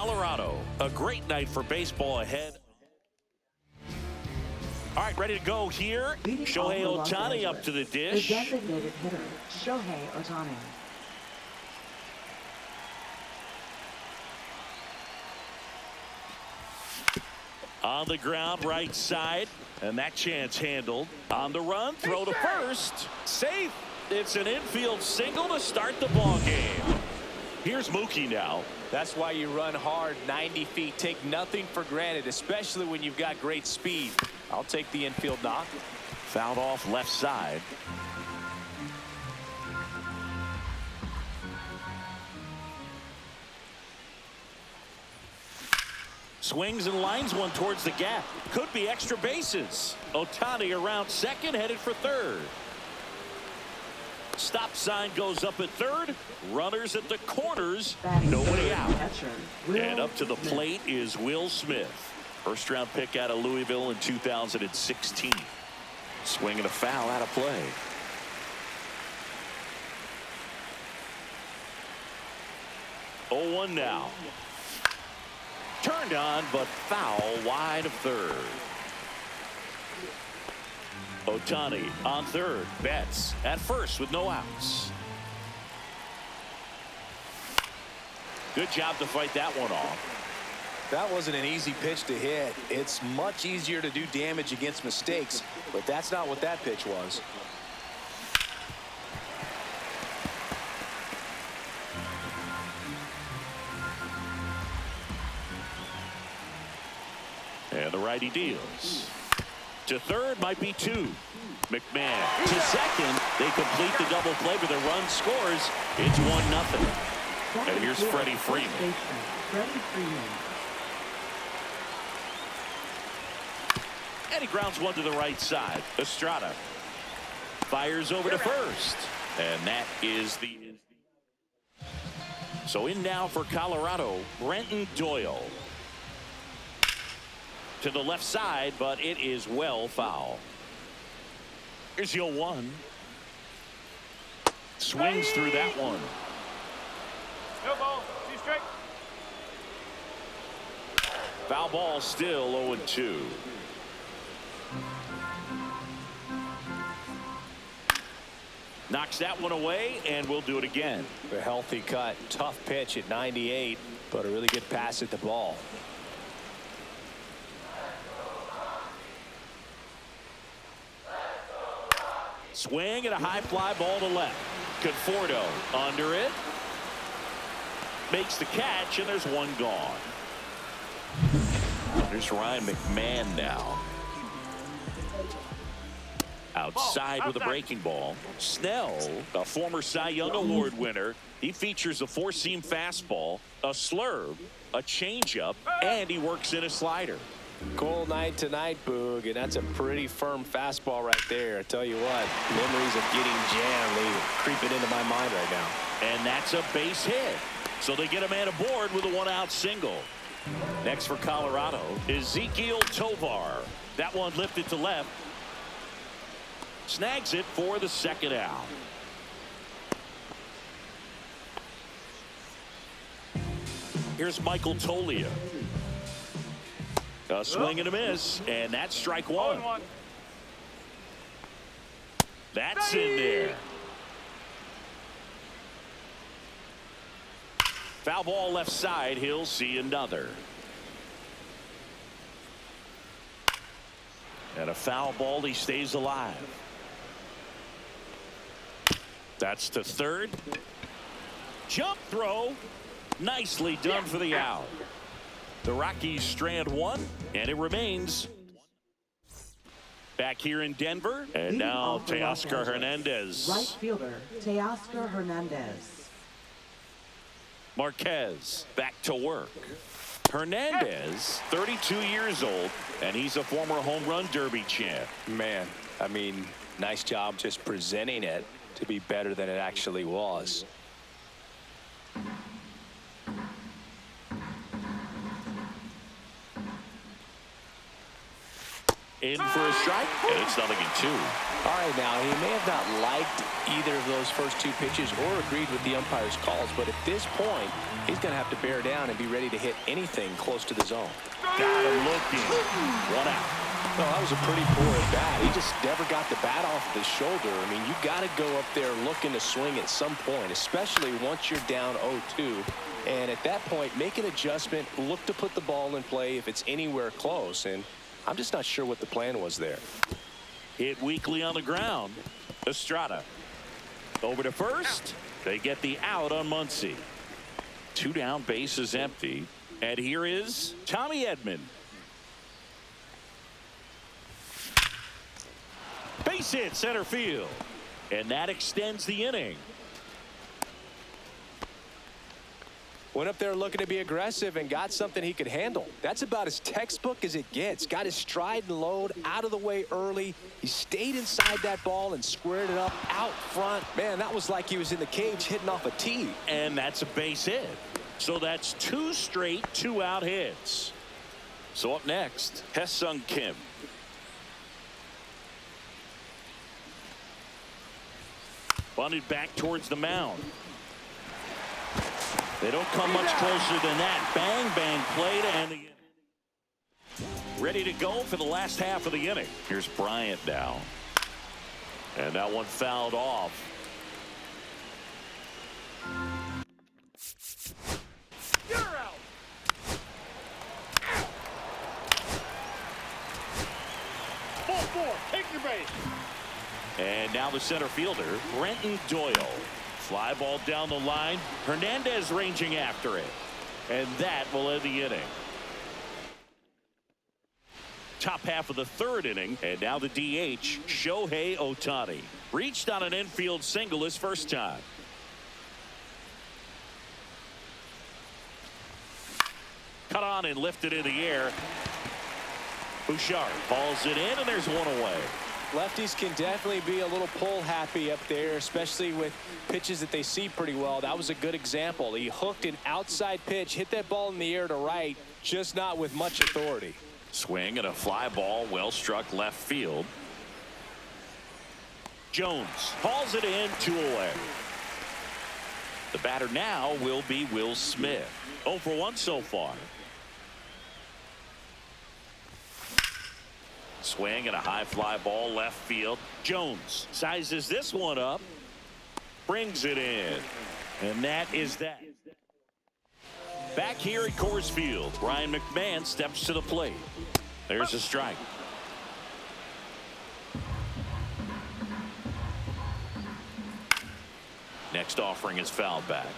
Colorado. A great night for baseball ahead. All right, ready to go here. Shohei Ohtani up to the dish. The designated hitter, Shohei Ohtani. On the ground, right side, and that chance handled. On the run, throw to first. Safe. It's an infield single to start the ball game. Here's Mookie now. That's why you run hard 90 feet. Take nothing for granted, especially when you've got great speed. I'll take the infield knock. Fouled off left side. Swings and lines one towards the gap. Could be extra bases. Ohtani around second, headed for third. Stop sign goes up at third. Runners at the corners. Nobody out. And up to the plate is Will Smith. First round pick out of Louisville in 2016. Swinging a foul out of play. Oh, 1 now. Turned on, but foul wide of third. Ohtani on third. Betts at first with no outs. Good job to fight that one off. That wasn't an easy pitch to hit. It's much easier to do damage against mistakes, but that's not what that pitch was. And the righty deals. To third might be 2. McMahon to second. They complete the double play, but the run scores. It's 1-0. And here's Freddie Freeman. And he grounds one to the right side. Estrada fires over to first. And that is the end. So in now for Colorado, Brenton Doyle. To the left side, but it is well foul. Here's 0-1. Swings through that one. No ball. See straight. Foul ball still 0-2. Knocks that one away, and we'll do it again. A healthy cut. Tough pitch at 98, but a really good pass at the ball. Swing and a high fly ball to left. Conforto under it. Makes the catch, and there's one gone. There's Ryan McMahon now. Outside with a breaking ball. Snell, a former Cy Young Award winner. He features a four-seam fastball, a slurve, a changeup, and he works in a slider. Cold night tonight, Boog, and that's a pretty firm fastball right there. I tell you what, memories of getting jammed, they creeping into my mind right now. And that's a base hit. So they get a man aboard with a one-out single. Next for Colorado, Ezequiel Tovar. That one lifted to left. Snags it for the second out. Here's Michael Toglia. A swing and a miss, and that's strike one. That's in there. Foul ball left side. He'll see another. And a foul ball. He stays alive. That's to third. Jump throw. Nicely done for the out. The Rockies strand one, and it remains back here in Denver. And now Teoscar Hernandez. Right fielder, Teoscar Hernandez. Marquez back to work. Hernandez, 32 years old, and he's a former home run derby champ. Man, I mean, nice job just presenting it to be better than it actually was. In for a strike, and it's 0-2. All right, now, he may have not liked either of those first two pitches or agreed with the umpire's calls, but at this point, he's going to have to bear down and be ready to hit anything close to the zone. Got him looking. 1 out. Well, that was a pretty poor at bat. He just never got the bat off of his shoulder. I mean, you got to go up there looking to swing at some point, especially once you're down 0-2. And at that point, make an adjustment, look to put the ball in play if it's anywhere close. And I'm just not sure what the plan was there. Hit weakly on the ground. Estrada over to first. They get the out on Muncy. 2 down, bases empty. And here is Tommy Edman. Base hit center field. And that extends the inning. Went up there looking to be aggressive and got something he could handle. That's about as textbook as it gets. Got his stride and load out of the way early. He stayed inside that ball and squared it up out front. Man, that was like he was in the cage hitting off a tee. And that's a base hit. So that's 2 straight 2-out hits. So up next, Hye-Sung Kim. Bunted back towards the mound. They don't come much closer than that. Bang, bang play to end the inning. Ready to go for the last half of the inning. Here's Bryant now. And that one fouled off. You're out. Ball 4. Take your base. And now the center fielder, Brenton Doyle. Fly ball down the line. Hernandez ranging after it. And that will end the inning. Top half of the 3rd inning. And now the DH, Shohei Ohtani. Reached on an infield single his first time. Cut on and lifted in the air. Bouchard balls it in, and there's one away. Lefties can definitely be a little pull happy up there, especially with pitches that they see pretty well. That was a good example. He hooked an outside pitch, hit that ball in the air to right, just not with much authority. Swing and a fly ball, well struck left field. Jones hauls it in, 2 away. The batter now will be Will Smith. 0 for 1 so far. Swing and a high fly ball left field. Jones sizes this one up, brings it in, and that is that. Back here at Coors Field, Brian McMahon steps to the plate. There's a strike. Next offering is fouled back.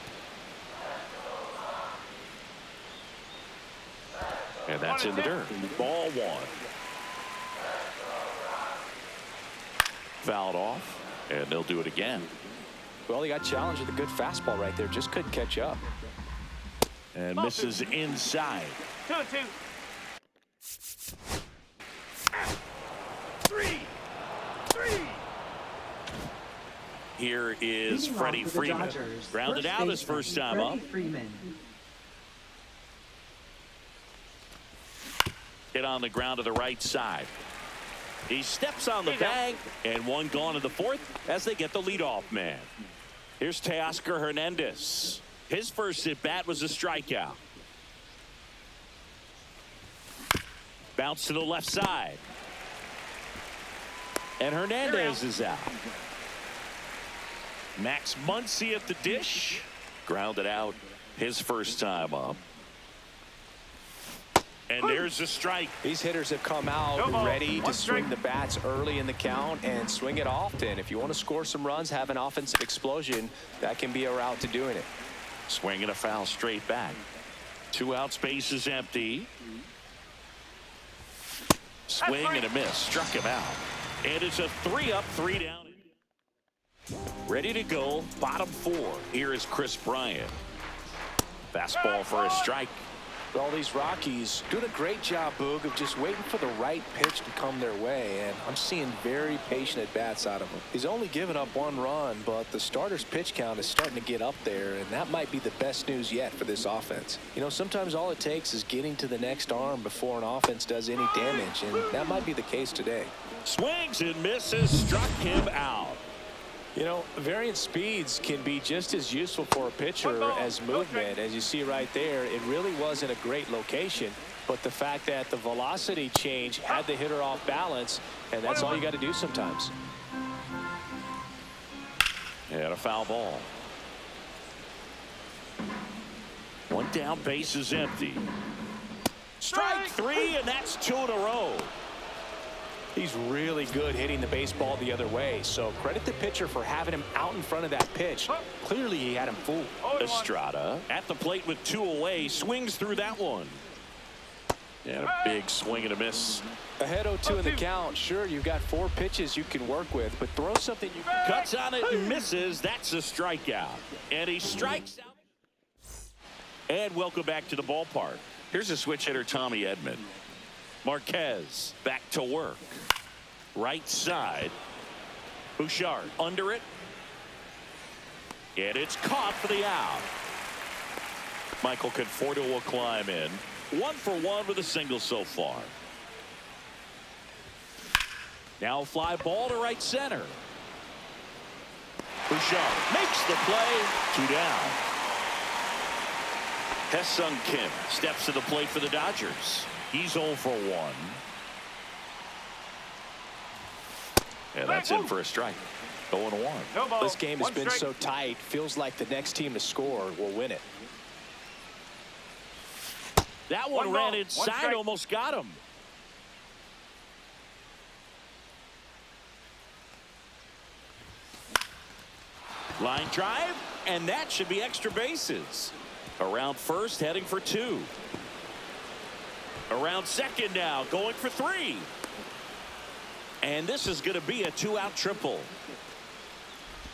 And that's in the dirt. Ball 1. Fouled off, and they'll do it again. Well, he got challenged with a good fastball right there. Just couldn't catch up. And misses inside. 2-2. 3. Here is Leading Freddie off for the Freeman. Dodgers, Grounded first out his baseman, first time up. Freddie Freeman. Hit on the ground to the right side. He steps on the bag, and one gone in the 4th as they get the leadoff man. Here's Teoscar Hernandez. His first at bat was a strikeout. Bounce to the left side. And Hernandez is out. Max Muncy at the dish. Grounded out his first time up. And there's a strike. These hitters have come out ready to swing the bats early in the count and swing it often. If you want to score some runs, have an offensive explosion, that can be a route to doing it. Swing and a foul straight back. 2 outs, base is empty. Swing and a miss. Struck him out. And it's a 3-up, 3 down. Ready to go. Bottom 4. Here is Chris Bryant. Fastball for a strike. Well, these Rockies doing a great job, Boog, of just waiting for the right pitch to come their way, and I'm seeing very patient at-bats out of him. He's only given up 1 run, but the starter's pitch count is starting to get up there, and that might be the best news yet for this offense. You know, sometimes all it takes is getting to the next arm before an offense does any damage, and that might be the case today. Swings and misses, struck him out. You know, variant speeds can be just as useful for a pitcher as movement. As you see right there, it really wasn't a great location, but the fact that the velocity change had the hitter off balance, and that's all you got to do sometimes. And a foul ball. 1 down, base is empty. Strike 3, and that's 2 in a row. He's really good hitting the baseball the other way, so credit the pitcher for having him out in front of that pitch. Clearly he had him fooled. Estrada at the plate with 2 away, swings through that one. And a big swing and a miss. Ahead 0-2 in the count. Sure, you've got 4 pitches you can work with, but throw something you can. Cuts on it and misses. That's a strikeout. And he strikes out. And welcome back to the ballpark. Here's a switch hitter, Tommy Edman. Marquez back to work. Right side. Bouchard under it. And it's caught for the out. Michael Conforto will climb in. 1 for 1 with a single so far. Now a fly ball to right center. Bouchard makes the play. 2 down. Hesung Kim steps to the plate for the Dodgers. He's 0 for 1. And that's in for a strike. 0-1. This game has been so tight. Feels like the next team to score will win it. That one ran inside, almost got him. Line drive, and that should be extra bases. Around first, heading for 2. Around second now, going for 3. And this is going to be a 2-out triple.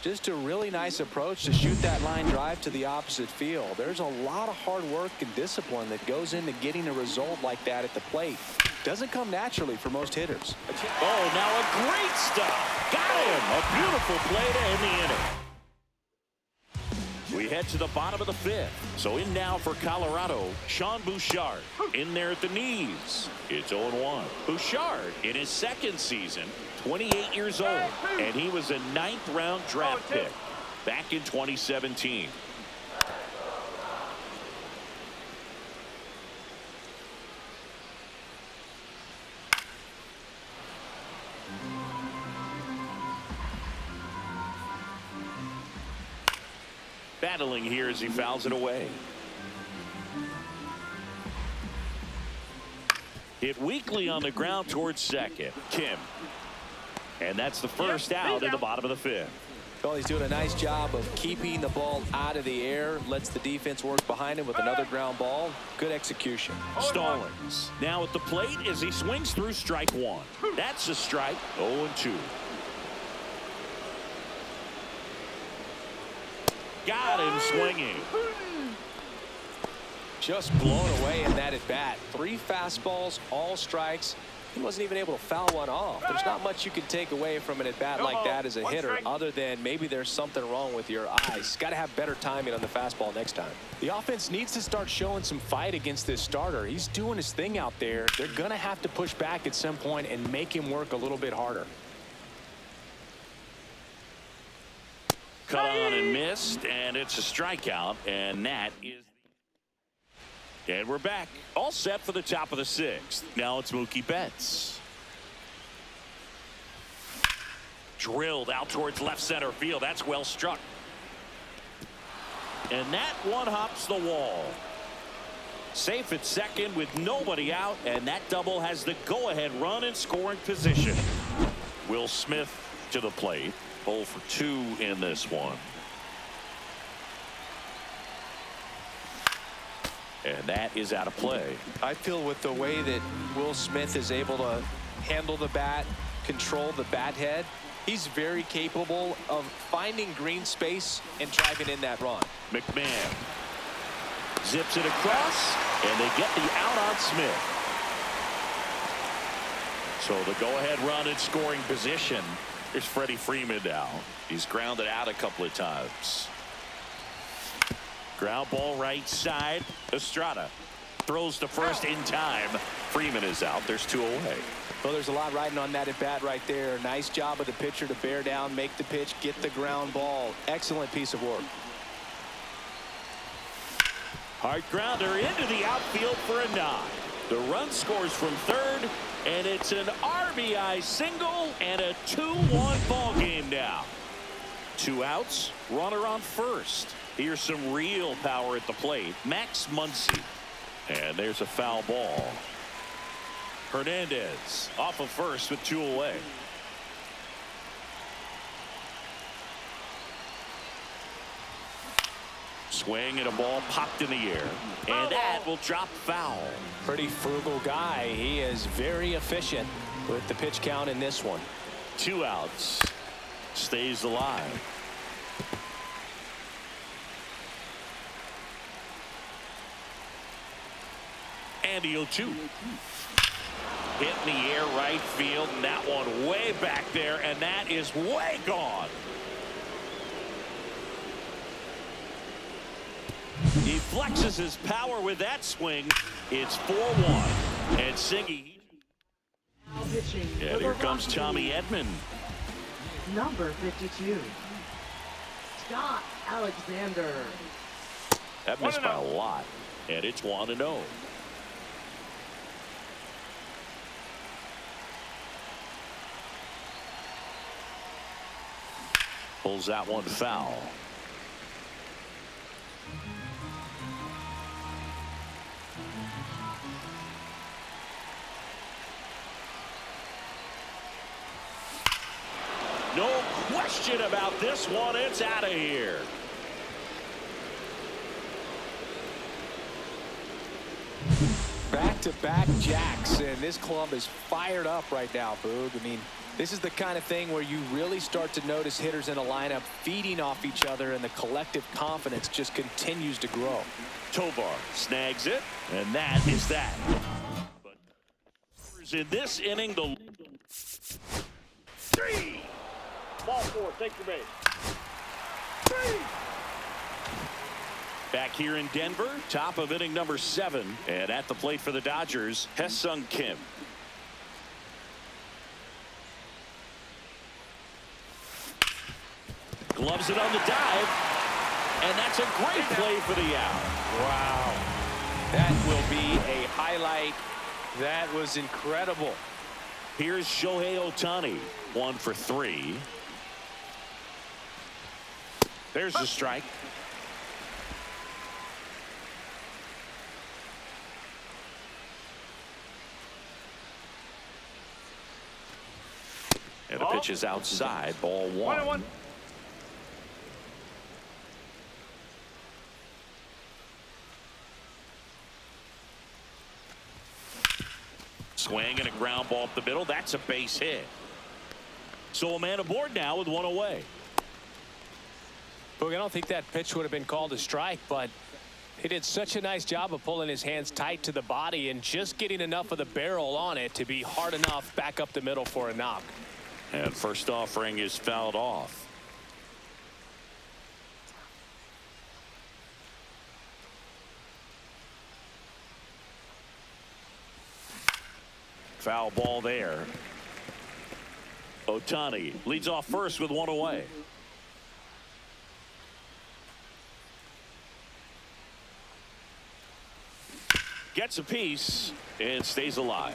Just a really nice approach to shoot that line drive to the opposite field. There's a lot of hard work and discipline that goes into getting a result like that at the plate. Doesn't come naturally for most hitters. Oh, now a great stop. Got him. A beautiful play to end the inning. We head to the bottom of the 5th. So in now for Colorado, Sean Bouchard in there at the knees. It's 0-1. Bouchard in his 2nd season, 28 years old, and he was a 9th round draft pick back in 2017. Battling here as he fouls it away. Hit weakly on the ground towards second. Kim. And that's the first out in the bottom of the 5th. Well, he's doing a nice job of keeping the ball out of the air. Lets the defense work behind him with another ground ball. Good execution. Stallings now at the plate as he swings through strike 1. That's a strike. 0-2. Got him swinging. Just blown away in that at bat. 3 fastballs, all strikes. He wasn't even able to foul one off. There's not much you can take away from an at bat like that as a hitter, other than maybe there's something wrong with your eyes. Got to have better timing on the fastball next time. The offense needs to start showing some fight against this starter. He's doing his thing out there. They're going to have to push back at some point and make him work a little bit harder. Cut on and missed, and it's a strikeout, and that is. And we're back, all set for the top of the 6th. Now it's Mookie Betts. Drilled out towards left center field. That's well struck. And that one hops the wall. Safe at second with nobody out, and that double has the go-ahead run in scoring position. Will Smith to the plate. 0 for 2 in this one. And that is out of play. I feel with the way that Will Smith is able to handle the bat, control the bat head, he's very capable of finding green space and driving in that run. McMahon Zips it across, and they get the out on Smith. So the go-ahead run in scoring position. Here's Freddie Freeman now. He's grounded out a couple of times. Ground ball right side. Estrada throws to first in time. Freeman is out. There's 2 away. Well, there's a lot riding on that at bat right there. Nice job of the pitcher to bear down, make the pitch, get the ground ball. Excellent piece of work. Hard grounder into the outfield for a nod. The run scores from third, and it's an RBI single and a 2-1 ball game now. 2 outs, runner on first. Here's some real power at the plate. Max Muncy. And there's a foul ball. Hernandez off of first with 2 away. Swing and a ball popped in the air. And that will drop foul. Pretty frugal guy. He is very efficient with the pitch count in this one. 2 outs. Stays alive. And the 0-2. Hit in the air right field, and that one way back there, and that is way gone. He flexes his power with that swing. It's 4-1. And Singy. And here comes Tommy Edman. Number 52. Scott Alexander. That missed by a lot. And it's 1-0. Pulls that one foul. No question about this one. It's out of here. Back-to-back jacks, and this club is fired up right now, Boog. I mean, this is the kind of thing where you really start to notice hitters in a lineup feeding off each other, and the collective confidence just continues to grow. Tovar snags it, and that is that. But in this inning, the 3. Ball 4. Take your base. 3. back here in Denver, top of inning number 7, and at the plate for the Dodgers, Hesung Kim. Gloves it on the dive, and that's a great play for the out. Wow. That will be a highlight. That was incredible. Here's Shohei Ohtani, 1 for 3. There's the strike. And the pitch is outside, ball 1. Swing and a ground ball up the middle. That's a base hit. So a man aboard now with 1 away. Boog, I don't think that pitch would have been called a strike, but he did such a nice job of pulling his hands tight to the body and just getting enough of the barrel on it to be hard enough back up the middle for a knock. And first offering is fouled off. Foul ball there. Ohtani leads off first with 1 away. Gets a piece and stays alive.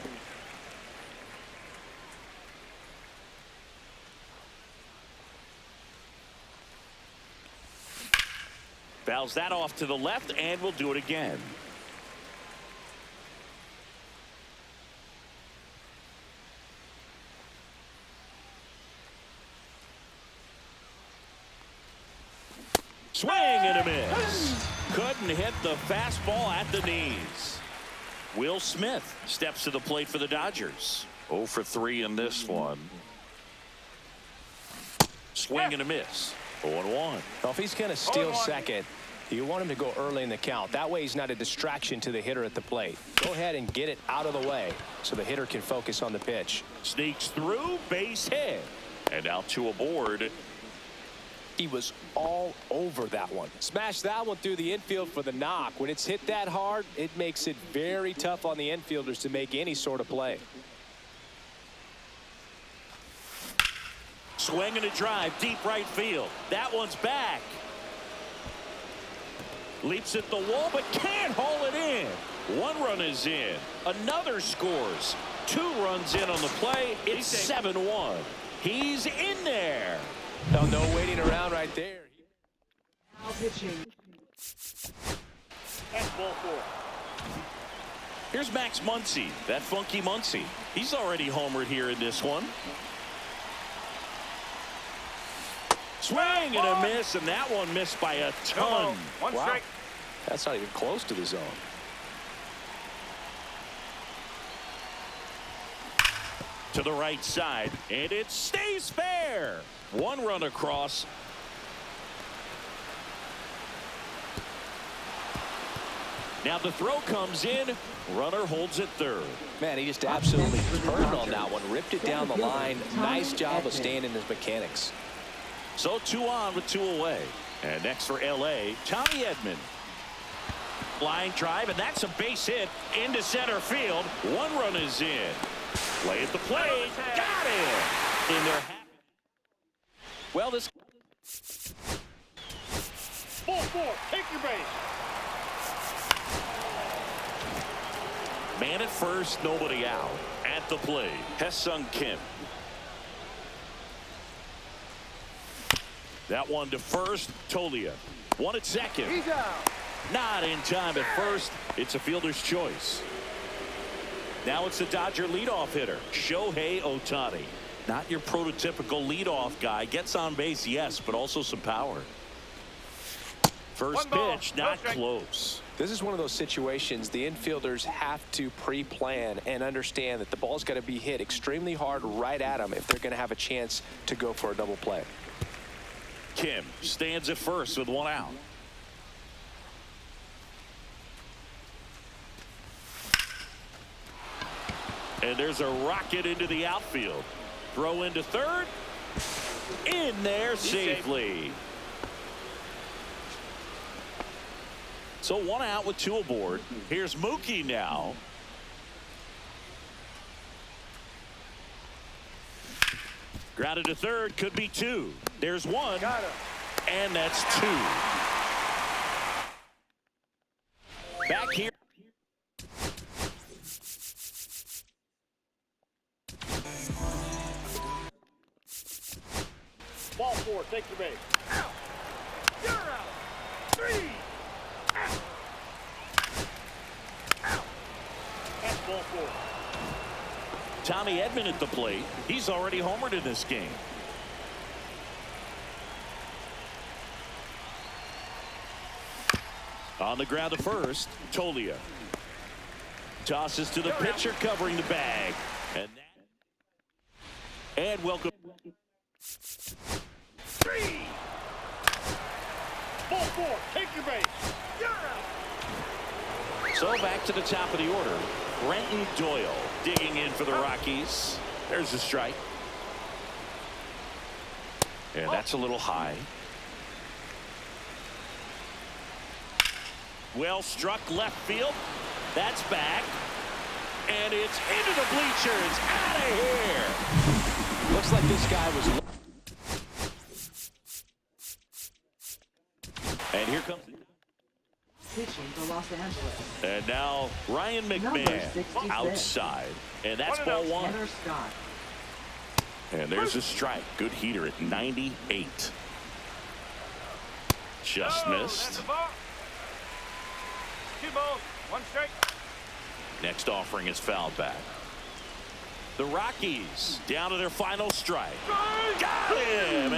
Fouls that off to the left and will do it again. Swing and a miss. Couldn't hit the fastball at the knees. Will Smith steps to the plate for the Dodgers. 0 for 3 in this one. Swing and a miss. 0-1. Well, if he's going to steal second, You want him to go early in the count. That way he's not a distraction to the hitter at the plate. Go ahead and get it out of the way so the hitter can focus on the pitch. Sneaks through, base hit. And out to a board. He was all over that one. Smashed that one through the infield for the knock. When it's hit that hard, it makes it very tough on the infielders to make any sort of play. Swing and a drive, deep right field. That one's back. Leaps at the wall, but can't haul it in. One run is in. Another scores. 2 runs in on the play. It's 7-1. He's in there. Oh, no waiting around right there. Now pitching. That's ball 4. Here's Max Muncy, that funky Muncy. He's already homered here in this one. Swing and a miss, and that one missed by a ton. One Wow. strike. That's not even close to the zone. To the right side, and it stays fair. 1 run across. Now the throw comes in. Runner holds it third. Man, he just absolutely turned on that one. Ripped it down the line. Nice job of staying in his mechanics. So 2 on with 2 away. And next for LA, Tommy Edman. Line drive, and that's a base hit into center field. 1 run is in. Play at the plate. Got it. In there. Well, this Ball 4. Take your base. Man at first, nobody out. At the plate, Ha-Seong Kim. That one to first, Tolia. 1 at second. He's out. Not in time at first. It's a fielder's choice. Now it's the Dodger leadoff hitter, Shohei Ohtani. Not your prototypical leadoff guy. Gets on base, yes, but also some power. First pitch, not close. This is one of those situations the infielders have to pre-plan and understand that the ball's got to be hit extremely hard right at them if they're going to have a chance to go for a double play. Kim stands at first with 1 out. And there's a rocket into the outfield. Throw into third. In there safely. So 1 out with 2 aboard. Here's Mookie now. Grounded to third, could be 2. There's 1. Got him. And that's 2. Back here. Ball 4. Take your base. Out. You're out. 3. Out. Out. That's ball 4. Tommy Edman at the plate. He's already homered in this game. On the ground to first, Tolia. Tosses to the pitcher covering the bag. And welcome. 3. Ball 4. Take your base. You're out. So back to the top of the order. Brenton Doyle digging in for the Rockies. There's a strike. And that's a little high. Well struck left field. That's back. And it's into the bleachers. Out of here. Looks like this guy was. And here comes pitching for Los Angeles. And now Ryan McMahon outside. And that's ball 1. Tanner Scott. And there's a strike. Good heater at 98. Just missed. 2 balls. 1 strike. Next offering is fouled back. The Rockies down to their final strike. Got him.